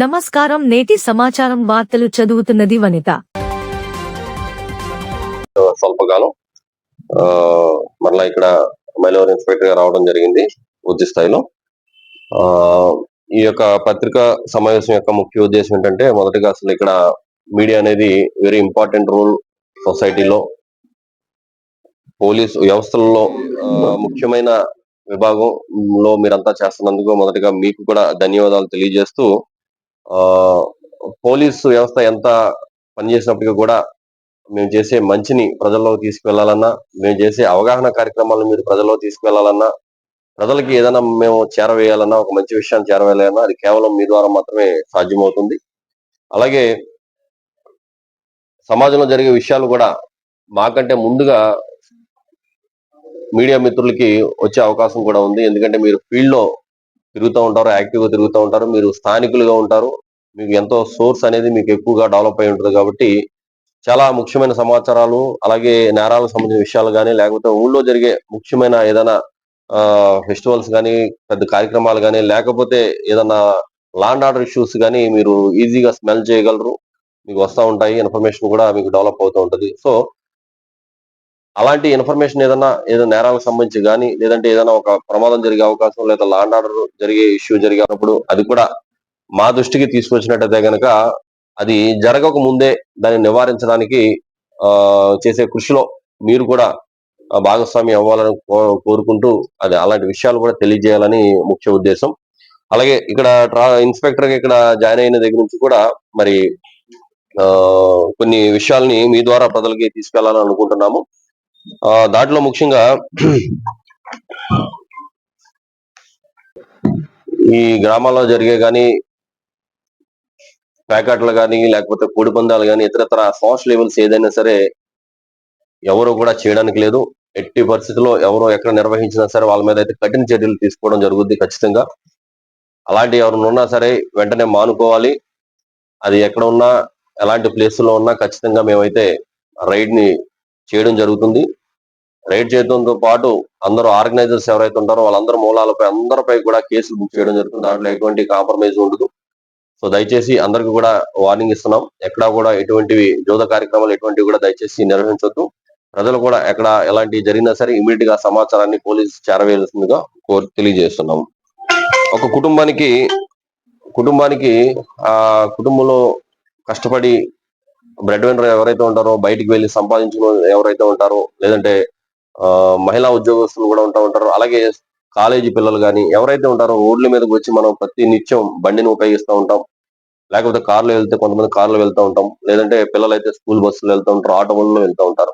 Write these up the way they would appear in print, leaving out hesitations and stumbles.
నమస్కారం. నేటి సమాచారం వార్తలు చదువుతున్నది వనిత. స్వల్పకాలం మరలా ఇక్కడ మైలవరం ఇన్స్పెక్టర్ గా రావడం జరిగింది పూర్తి స్థాయిలో. ఈ యొక్క పత్రికా సమావేశం యొక్క ముఖ్య ఉద్దేశం ఏంటంటే, మొదటిగా అసలు ఇక్కడ మీడియా అనేది వెరీ ఇంపార్టెంట్ రోల్ సొసైటీలో, పోలీసు వ్యవస్థలలో ముఖ్యమైన విభాగంలో మీరంతా చేస్తున్నందుకు మొదటిగా మీకు కూడా ధన్యవాదాలు తెలియజేస్తూ, పోలీసు వ్యవస్థ ఎంత పనిచేసినప్పటికీ కూడా మేము చేసే మంచిని ప్రజల్లోకి తీసుకువెళ్లాలన్నా, మేము చేసే అవగాహన కార్యక్రమాలను మీరు ప్రజల్లో తీసుకువెళ్లాలన్నా, ప్రజలకి ఏదైనా మేము చేరవేయాలన్నా, ఒక మంచి విషయాన్ని చేరవేయాలన్నా అది కేవలం మీ ద్వారా మాత్రమే సాధ్యమవుతుంది. అలాగే సమాజంలో జరిగే విషయాలు కూడా మాకంటే ముందుగా మీడియా మిత్రులకి వచ్చే అవకాశం కూడా ఉంది. ఎందుకంటే మీరు ఫీల్డ్ లో తిరుగుతూ ఉంటారు, యాక్టివ్గా తిరుగుతూ ఉంటారు, మీరు స్థానికులుగా ఉంటారు, మీకు ఎంతో సోర్స్ అనేది మీకు ఎక్కువగా డెవలప్ అయి ఉంటుంది. కాబట్టి చాలా ముఖ్యమైన సమాచారాలు, అలాగే నేరాలకు సంబంధించిన విషయాలు కానీ, లేకపోతే ఊళ్ళో జరిగే ముఖ్యమైన ఏదైనా ఫెస్టివల్స్ కానీ, పెద్ద కార్యక్రమాలు కానీ, లేకపోతే ఏదైనా లాండ్ ఆర్డర్ ఇష్యూస్ కానీ మీరు ఈజీగా స్మెల్ చేయగలరు, మీకు వస్తూ ఉంటాయి. ఇన్ఫర్మేషన్ కూడా మీకు డెవలప్ అవుతూ ఉంటుంది. సో అలాంటి ఇన్ఫర్మేషన్ ఏదైనా నేరాలకు సంబంధించి కానీ, లేదంటే ఏదైనా ఒక ప్రమాదం జరిగే అవకాశం, లేదా లాండ్ ఆర్డర్ జరిగే ఇష్యూ జరిగినప్పుడు అది కూడా మా దృష్టికి తీసుకొచ్చినట్టయితే కనుక అది జరగక ముందే దాన్ని నివారించడానికి చేసే కృషిలో మీరు కూడా భాగస్వామి అవ్వాలని కోరుకుంటూ, అది అలాంటి విషయాలు కూడా తెలియజేయాలని ముఖ్య ఉద్దేశం. అలాగే ఇక్కడ ఇన్స్పెక్టర్ గా ఇక్కడ జాయిన్ అయిన దగ్గర నుంచి కూడా మరి కొన్ని విషయాల్ని మీ ద్వారా ప్రజలకి తీసుకెళ్లాలని అనుకుంటున్నాము. దాంట్లో ముఖ్యంగా ఈ గ్రామాల్లో జరిగే కానీ, ప్యాకెట్లు కానీ, లేకపోతే కోడి పందాలు కానీ, ఇతరత్ర సోషల్ లెవెల్స్ ఏదైనా సరే ఎవరు కూడా చేయడానికి లేదు. ఎట్టి పరిస్థితుల్లో ఎవరు ఎక్కడ నిర్వహించినా సరే వాళ్ళ మీద అయితే కఠిన చర్యలు తీసుకోవడం జరుగుద్ది ఖచ్చితంగా. అలాంటి ఎవరైనా ఉన్నా సరే వెంటనే మానుకోవాలి. అది ఎక్కడ ఉన్నా, ఎలాంటి ప్లేసుల్లో ఉన్నా ఖచ్చితంగా మేమైతే రైడ్ ని చేయడం జరుగుతుంది. రైడ్ చేయడంతో పాటు అందరూ ఆర్గనైజర్స్ ఎవరైతే ఉంటారో వాళ్ళందరూ మూలాలపై అందరిపై కూడా కేసులు బుక్ చేయడం జరుగుతుంది. దాంట్లో ఎటువంటి కాంప్రమైజ్ ఉండదు. సో దయచేసి అందరికి కూడా వార్నింగ్ ఇస్తున్నాం. ఎక్కడా కూడా ఎటువంటివి జోద కార్యక్రమాలు ఎటువంటివి కూడా దయచేసి నిర్వహించొద్దు. ప్రజలు కూడా ఎక్కడ ఎలాంటి జరిగినా సరే ఇమీడియట్ గా సమాచారాన్ని పోలీసు చేరవేయాల్సిందిగా తెలియజేస్తున్నాం. ఒక కుటుంబానికి ఆ కుటుంబంలో కష్టపడి బ్రెడ్ విన్నర్ ఎవరైతే ఉంటారో, బయటికి వెళ్ళి సంపాదించుకున్న ఎవరైతే ఉంటారో, లేదంటే మహిళా ఉద్యోగస్తులు కూడా ఉంటారు. అలాగే కాలేజీ పిల్లలు కానీ ఎవరైతే ఉంటారో రోడ్ల మీదకి వచ్చి మనం ప్రతి నిత్యం బండిని ఉపయోగిస్తూ ఉంటాం. లేకపోతే కార్లో వెళ్తే కొంతమంది కార్లో వెళ్తూ ఉంటాం, లేదంటే పిల్లలు అయితే స్కూల్ బస్సులో వెళ్తూ ఉంటారు, ఆటోలలో వెళ్తూ ఉంటారు.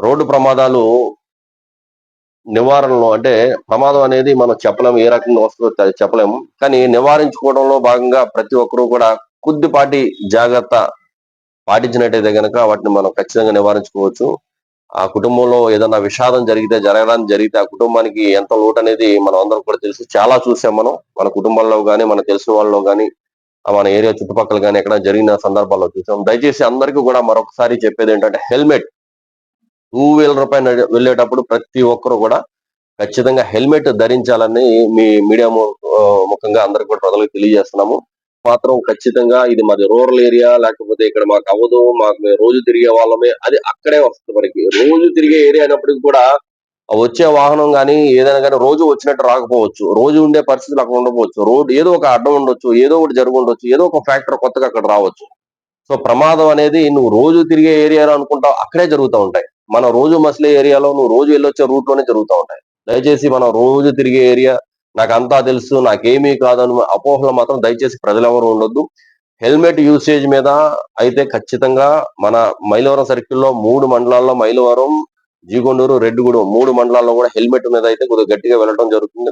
రోడ్డు ప్రమాదాలు నివారణలో అంటే ప్రమాదం అనేది మనం చెప్పలేము, ఏ రకంగా వస్తుందో చెప్పలేము. కానీ నివారించుకోవడంలో భాగంగా ప్రతి ఒక్కరూ కూడా కొద్దిపాటి జాగ్రత్త పాటించినట్టయితే కనుక వాటిని మనం ఖచ్చితంగా నివారించుకోవచ్చు. ఆ కుటుంబంలో ఏదైనా విషాదం జరిగితే ఆ కుటుంబానికి ఎంత లోటు అనేది మనం అందరం కూడా తెలుసు. చాలా చూసాం మనం, మన కుటుంబాల్లో కానీ, మన తెలిసిన వాళ్ళలో కానీ, మన ఏరియా చుట్టుపక్కల కానీ ఎక్కడ జరిగిన సందర్భాల్లో చూసాం. దయచేసి అందరికీ కూడా మరొకసారి చెప్పేది ఏంటంటే, హెల్మెట్ 2 వీలర్ పైన వెళ్ళేటప్పుడు ప్రతి ఒక్కరు కూడా ఖచ్చితంగా హెల్మెట్ ధరించాలని మీ మీడియా ముఖంగా అందరికి కూడా ప్రజలకు తెలియజేస్తున్నాము. మాత్రం ఖచ్చితంగా ఇది మాది రూరల్ ఏరియా, లేకపోతే ఇక్కడ మాకు అవ్వదు, మేము రోజు తిరిగే వాళ్ళమే, అది అక్కడే వస్తుంది. మనకి రోజు తిరిగే ఏరియా అయినప్పటికీ కూడా వచ్చే వాహనం కానీ ఏదైనా కానీ రోజు వచ్చినట్టు రాకపోవచ్చు, రోజు ఉండే పరిస్థితులు అక్కడ ఉండకపోవచ్చు, రోడ్డు ఏదో ఒక అడ్డం ఉండొచ్చు, ఏదో ఒకటి జరుగు ఉండొచ్చు, ఏదో ఒక ఫ్యాక్టర్ కొత్తగా అక్కడ రావచ్చు. సో ప్రమాదం అనేది నువ్వు రోజు తిరిగే ఏరియాలో అనుకుంటావు, అక్కడే జరుగుతూ ఉంటాయి. మనం రోజు మసలే ఏరియాలో, నువ్వు రోజు వెళ్ళొచ్చే రూట్ లోనే జరుగుతూ ఉంటాయి. దయచేసి మనం రోజు తిరిగే ఏరియా, నాకంతా తెలుసు, నాకేమీ కాదని అపోహలు మాత్రం దయచేసి ప్రజలెవరు ఉండొద్దు. హెల్మెట్ యూసేజ్ మీద అయితే ఖచ్చితంగా మన మైలవరం సర్కిల్లో 3 మండలాల్లో, మైలవరం, జీగొండూరు, రెడ్డిగూడెం 3 మండలాల్లో కూడా హెల్మెట్ మీద అయితే కొద్దిగా గట్టిగా వెళ్ళడం జరుగుతుంది.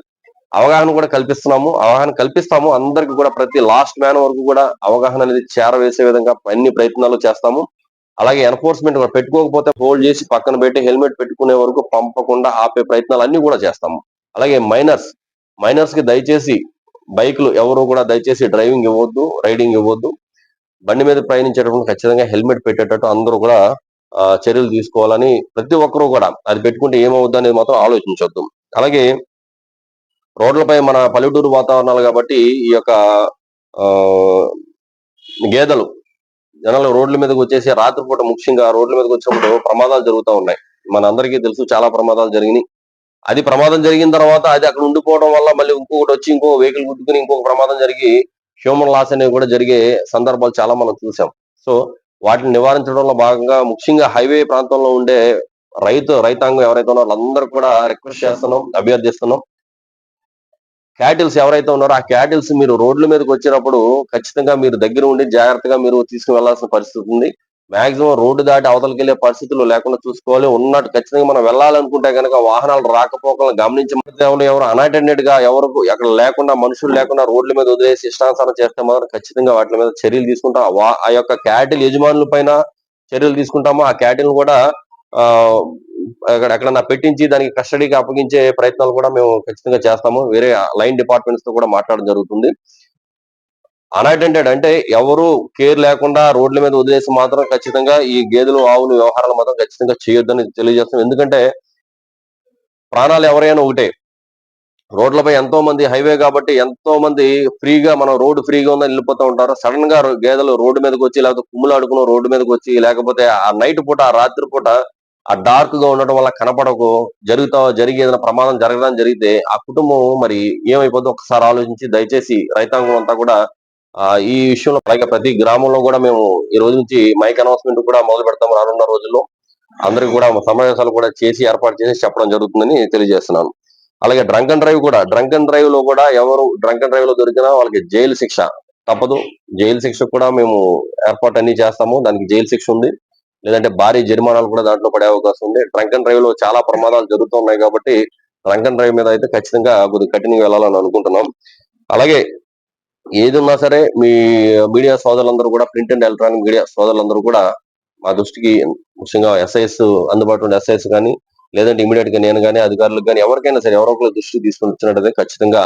అవగాహన కూడా కల్పిస్తాము. అందరికి కూడా ప్రతి లాస్ట్ మ్యాన్ వరకు కూడా అవగాహన అనేది చేరవేసే విధంగా అన్ని ప్రయత్నాలు చేస్తాము. అలాగే ఎన్ఫోర్స్మెంట్ పెట్టుకోకపోతే హోల్డ్ చేసి పక్కన పెట్టి హెల్మెట్ పెట్టుకునే వరకు పంపకుండా ఆపే ప్రయత్నాలు అన్ని కూడా చేస్తాము. అలాగే మైనర్స్ కి దయచేసి బైక్లు ఎవరు కూడా దయచేసి డ్రైవింగ్ ఇవ్వద్దు, రైడింగ్ ఇవ్వద్దు. బండి మీద ప్రయాణించేటప్పుడు ఖచ్చితంగా హెల్మెట్ పెట్టేటట్టు అందరూ కూడా చర్యలు తీసుకోవాలని, ప్రతి ఒక్కరూ కూడా అది పెట్టుకుంటే ఏమవుద్దు అనేది మాత్రం ఆలోచించొద్దు. అలాగే రోడ్లపై మన పల్లెటూరు వాతావరణాలు కాబట్టి ఈ యొక్క ఆ గేదెలు జనాలు రోడ్ల మీదకి వచ్చేసి రాత్రిపూట ముఖ్యంగా రోడ్ల మీదకి వచ్చినప్పుడు ప్రమాదాలు జరుగుతూ ఉన్నాయి. మనందరికీ తెలుసు చాలా ప్రమాదాలు జరిగినాయి. అది ప్రమాదం జరిగిన తర్వాత అది అక్కడ ఉండిపోవడం వల్ల మళ్ళీ ఇంకొకటి వచ్చి ఇంకో వెహికల్ గుద్దుకుని ఇంకొక ప్రమాదం జరిగి హ్యూమన్ లాస్ అనేవి కూడా జరిగే సందర్భాలు చాలా మనం చూసాం. సో వాటిని నివారించడంలో భాగంగా ముఖ్యంగా హైవే ప్రాంతంలో ఉండే రైతాంగం ఎవరైతే ఉన్నారో వాళ్ళందరూ కూడా రిక్వెస్ట్ చేస్తున్నాం, అభ్యర్థిస్తున్నాం. క్యాటిల్స్ ఎవరైతే ఉన్నారో ఆ క్యాటిల్స్ మీరు రోడ్ల మీదకి వచ్చినప్పుడు ఖచ్చితంగా మీరు దగ్గర ఉండి జాగ్రత్తగా మీరు తీసుకువెళ్లాల్సిన పరిస్థితి ఉంది. మాక్సిమం రోడ్డు దాటి అవతలకి వెళ్ళే పరిస్థితులు లేకుండా చూసుకోవాలి. ఉన్నట్టు ఖచ్చితంగా మనం వెళ్ళాలనుకుంటే కనుక వాహనాలు రాకపోకలను గమనించి ఎవరు అన్అటెండెడ్ గా ఎవరు అక్కడ లేకుండా మనుషులు లేకుండా రోడ్ల మీద వదిలేసి ఇష్టానుసారం చేస్తే మాత్రం ఖచ్చితంగా వాటి మీద చర్యలు తీసుకుంటాం. ఆ యొక్క క్యాటిల్ యజమానుల పైన చర్యలు తీసుకుంటాము. ఆ క్యాటిల్ కూడా ఆ ఎక్కడన్నా పెట్టించి దానికి కస్టడీకి అప్పగించే ప్రయత్నాలు కూడా మేము ఖచ్చితంగా చేస్తాము. వేరే లైన్ డిపార్ట్మెంట్స్ తో కూడా మాట్లాడడం జరుగుతుంది. అన్అటెండెడ్ అంటే ఎవరు కేర్ లేకుండా రోడ్ల మీద వదిలేసి మాత్రం ఖచ్చితంగా ఈ గేదెలు ఆవులు వ్యవహారాలు మాత్రం ఖచ్చితంగా చేయొద్దని తెలియజేస్తాం. ఎందుకంటే ప్రాణాలు ఎవరైనా ఒకటే. రోడ్లపై ఎంతో మంది హైవే కాబట్టి ఎంతో మంది ఫ్రీగా మనం రోడ్డు ఫ్రీగా ఉందని వెళ్ళిపోతూ ఉంటారు. సడన్ గా గేదెలు రోడ్డు మీదకి వచ్చి లేకపోతే కుమ్ములాడుకుని రోడ్డు మీదకి వచ్చి లేకపోతే ఆ నైట్ పూట ఆ రాత్రి పూట ఆ డార్క్ గా ఉండటం వల్ల కనపడకు జరిగే ఏదైనా ప్రమాదం జరగడం జరిగితే ఆ కుటుంబం మరి ఏమైపోతుందో ఒకసారి ఆలోచించి దయచేసి రైతాంగం అంతా కూడా ఈ విషయంలో పైగా ప్రతి గ్రామంలో కూడా మేము ఈ రోజు నుంచి మైక్ అనౌన్స్మెంట్ కూడా మొదలు పెడతాము రానున్న రోజుల్లో. అందరికి కూడా సమావేశాలు కూడా చేసి ఏర్పాటు చేసి చెప్పడం జరుగుతుందని తెలియజేస్తున్నాను. అలాగే డ్రంక్ అండ్ డ్రైవ్ లో కూడా ఎవరు డ్రంక్ అండ్ డ్రైవ్ లో దొరికినా వాళ్ళకి జైలు శిక్ష తప్పదు. జైలు శిక్ష కూడా మేము ఏర్పాటు అన్ని చేస్తాము. దానికి జైలు శిక్ష ఉంది. లేదంటే భారీ జరిమానాలు కూడా దాంట్లో పడే అవకాశం ఉంది. డ్రంక్ అండ్ డ్రైవ్ లో చాలా ప్రమాదాలు జరుగుతున్నాయి కాబట్టి డ్రంక్ అండ్ డ్రైవ్ మీద అయితే ఖచ్చితంగా కొద్దిగా కఠినంగా వెళ్ళాలని అనుకుంటున్నాం. అలాగే ఏది ఉన్నా సరే మీ మీడియా సోదరులందరూ కూడా ప్రింట్ అండ్ ఎలక్ట్రానిక్ మీడియా సోదరులందరూ కూడా మా దృష్టికి ముఖ్యంగా ఎస్ఐఎస్ అందుబాటులో ఉండే ఎస్ఐఎస్ కానీ లేదంటే ఇమీడియట్ గా నేను కానీ అధికారులకు కానీ ఎవరికైనా సరే ఎవరో ఒకరి దృష్టికి తీసుకొని వచ్చినట్టయితే ఖచ్చితంగా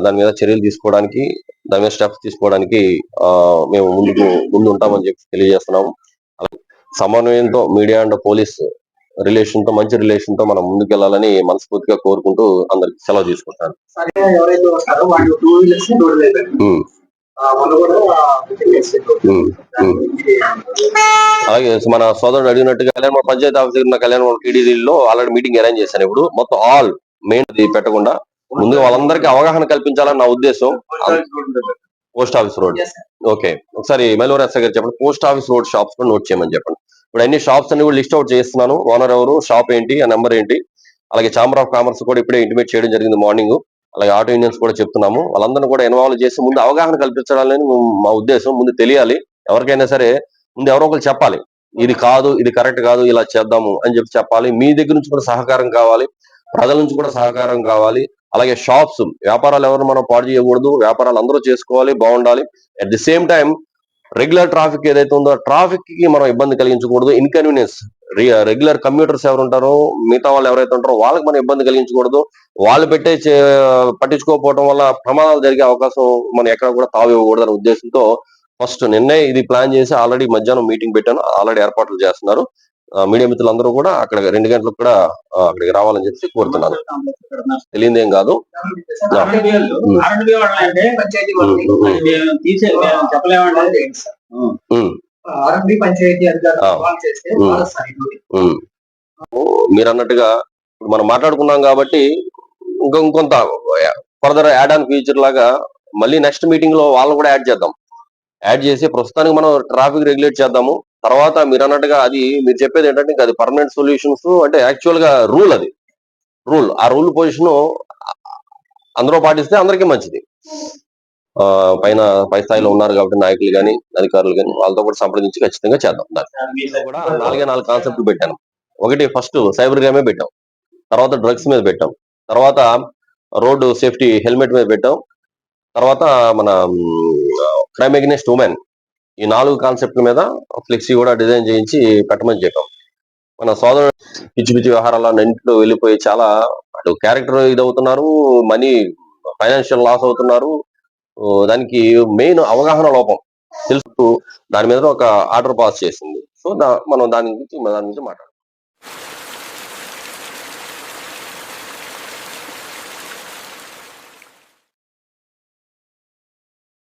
దాని మీద చర్యలు తీసుకోవడానికి దాని మీద స్టెప్స్ తీసుకోవడానికి మేము ముందు ఉంటామని చెప్పి తెలియజేస్తున్నాము. సమన్వయంతో మీడియా అండ్ పోలీస్ రిలేషన్ తో మంచి రిలేషన్ తో మనం ముందుకెళ్లాలని మనస్ఫూర్తిగా కోరుకుంటూ అందరికి సెలవు తీసుకుంటాను. ఎవరైతే వస్తారో వాళ్ళు 2 వీలర్స్ రోడ్ మీద అలాగే మన సోదరుడు అడిగినట్టుగా కళ్యాణ పంచాయతీ ఆఫీస్ ఉన్న కళ్యాణ టీడీలో ఆల్రెడీ మీటింగ్ అరేంజ్ చేశాను. ఇప్పుడు మొత్తం ఆల్ మెయిన్ పెట్టకుండా ముందుగా వాళ్ళందరికీ అవగాహన కల్పించాలని నా ఉద్దేశం. పోస్ట్ ఆఫీస్ రోడ్ ఓకే ఒకసారి మైలవరం ఎస్ఐ గారు చెప్పండి. పోస్ట్ ఆఫీస్ రోడ్ షాప్స్ కూడా నోట్ చేయమని చెప్పండి. ఇప్పుడు అన్ని షాప్స్ అన్ని కూడా లిస్ట్ అవుట్ చేస్తున్నాను. ఓనర్ ఎవరు, షాప్ ఏంటి, ఆ నెంబర్ ఏంటి. అలాగే ఛాంబర్ ఆఫ్ కామర్స్ కూడా ఇప్పుడే ఇంటిమేట్ చేయడం జరిగింది మార్నింగ్. అలాగే ఆటో యూనియన్స్ కూడా చెప్తున్నాము. వాళ్ళందరినీ కూడా ఇన్వాల్వ్ చేసి ముందు అవగాహన కల్పించాలని మా ఉద్దేశం. ముందు తెలియాలి ఎవరికైనా సరే. ముందు ఎవరో ఒకరు చెప్పాలి ఇది కాదు, ఇది కరెక్ట్ కాదు, ఇలా చేద్దాము అని చెప్పాలి. మీ దగ్గర నుంచి కూడా సహకారం కావాలి, ప్రజల నుంచి కూడా సహకారం కావాలి. అలాగే షాప్స్ వ్యాపారాలు ఎవరు మనం పాడు చేయకూడదు. వ్యాపారాలు అందరూ చేసుకోవాలి, బాగుండాలి. At the same time regular traffic ఏదైతే ఉందో ట్రాఫిక్ కి మనం ఇబ్బంది కలిగించకూడదు. ఇన్కన్వీనియన్స్ రెగ్యులర్ కమ్యూటర్స్ ఎవరు ఉంటారో మిగతా వాళ్ళు ఎవరైతే ఉంటారో వాళ్ళకి మనం ఇబ్బంది కలిగించకూడదు. వాళ్ళు పట్టించుకోకపోవడం వల్ల ప్రమాదాలు జరిగే అవకాశం మనం ఎక్కడ కూడా తావు ఇవ్వకూడదు అనే ఉద్దేశంతో ఫస్ట్ నిన్నే ఇది ప్లాన్ చేసి ఆల్రెడీ మధ్యాహ్నం మీటింగ్ పెట్టాను. ఆల్రెడీ ఏర్పాట్లు చేస్తున్నారు. మీడియా మిత్రులందరూ కూడా అక్కడ 2 గంటలకు కూడా అక్కడికి రావాలని చెప్పి కోరుతున్నాను. తెలియదేం కాదు. మీరు అన్నట్టుగా మనం మాట్లాడుకున్నాం కాబట్టి ఇంకొంత ఫర్దర్ యాడ్ ఆన్ ఫ్యూచర్ లాగా మళ్ళీ నెక్స్ట్ మీటింగ్ లో వాళ్ళని కూడా యాడ్ చేసి ప్రస్తుతానికి మనం ట్రాఫిక్ రెగ్యులేట్ చేద్దాము. తర్వాత మీరు అన్నట్టుగా అది మీరు చెప్పేది ఏంటంటే అది పర్మనెంట్ సొల్యూషన్స్ అంటే యాక్చువల్ గా రూల్ ఆ రూల్ పొజిషన్ అందరూ పాటిస్తే అందరికీ మంచిది. పై స్థాయిలో ఉన్నారు కాబట్టి నాయకులు కానీ అధికారులు కానీ వాళ్ళతో కూడా సంప్రదించి ఖచ్చితంగా చేద్దాం. దాన్ని కూడా 4 కాన్సెప్ట్లు పెట్టాను. ఒకటి ఫస్ట్ సైబర్ క్రైమే పెట్టాం, తర్వాత డ్రగ్స్ మీద పెట్టాం, తర్వాత రోడ్డు సేఫ్టీ హెల్మెట్ మీద పెట్టాం, తర్వాత మన క్రైమ్ అగైనెస్ట్ ఉమెన్. ఈ 4 కాన్సెప్ట్ల మీద ఫ్లెక్సీ కూడా డిజైన్ చేయించి పెట్టమని చెప్పాం. మన సోదరుడు పిచ్చి వ్యవహారాలు అన్నింటిలో వెళ్ళిపోయి చాలా అటు క్యారెక్టర్ ఇదవుతున్నారు, మనీ ఫైనాన్షియల్ లాస్ అవుతున్నారు. దానికి మెయిన్ అవగాహన లోపం తెలుసు. దాని మీద ఒక ఆర్డర్ పాస్ చేసింది. సో మనం దాని గురించి మాట్లాడాలి.